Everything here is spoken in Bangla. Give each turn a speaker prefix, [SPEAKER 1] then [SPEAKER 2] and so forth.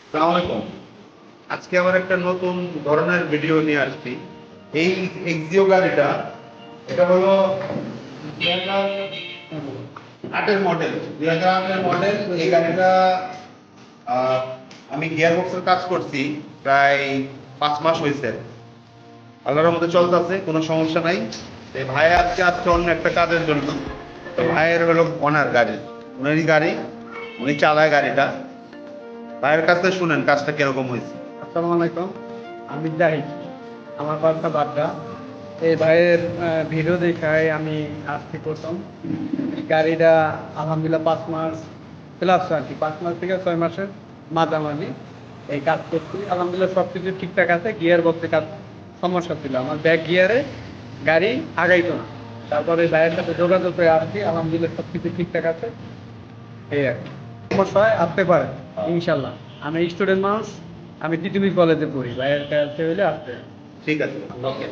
[SPEAKER 1] আসসালামু আলাইকুম। আজকে আবার একটা নতুন ধরনের ভিডিও নিয়ে আসছি। এই এক্সিও গাড়িটা, এটা হলো 2008-এর মডেল। 2008-এর মডেল। এই গাড়িটা আমি গিয়ার বক্সের কাজ করছি প্রায় 5 মাস হয়েছে। আল্লাহর মধ্যে চলতেছে, কোনো সমস্যা নাই। এই ভাই আজকে আসছে অন্য একটা কাজের জন্য। তো ভাইয়ের হলো ওনার গাড়ি, উনারই গাড়ি, উনি চালায় গাড়িটা। ভাইয়ের কাছে শুনেন কাজটা কিরকম হয়েছে।
[SPEAKER 2] আসসালামু আলাইকুম। আমি জাহিদ, আমার বাসা বাড্ডা। এই ভাইয়ের ভিডিও দেখায় আমি আসছি প্রথম। এই গাড়িটা আলহামদুলিল্লাহ 5 মাস প্লাস আর কি, 5 মাস থেকে 6 মাসের মাঝামাঝি এই কাজ করছি। আলহামদুলিল্লাহ সব কিছু ঠিকঠাক আছে। গিয়ার বক্সে কাজ সমস্যা ছিল, আমার ব্যাক গিয়ারে গাড়ি আগাইতো না। তারপরে ভাইয়ের সাথে যোগাযোগ করে আসছি, আলহামদুলিল্লাহ সব কিছু ঠিকঠাক আছে। এই আর কি। সমস্যা হয় আসতে পারে ইনশাল্লাহ। আমি স্টুডেন্ট মানুষ, আমি টিটিবি কলেজে পড়ি, ভাইয়ের কাছে হইলে আসতে।
[SPEAKER 1] ঠিক আছে, ওকে।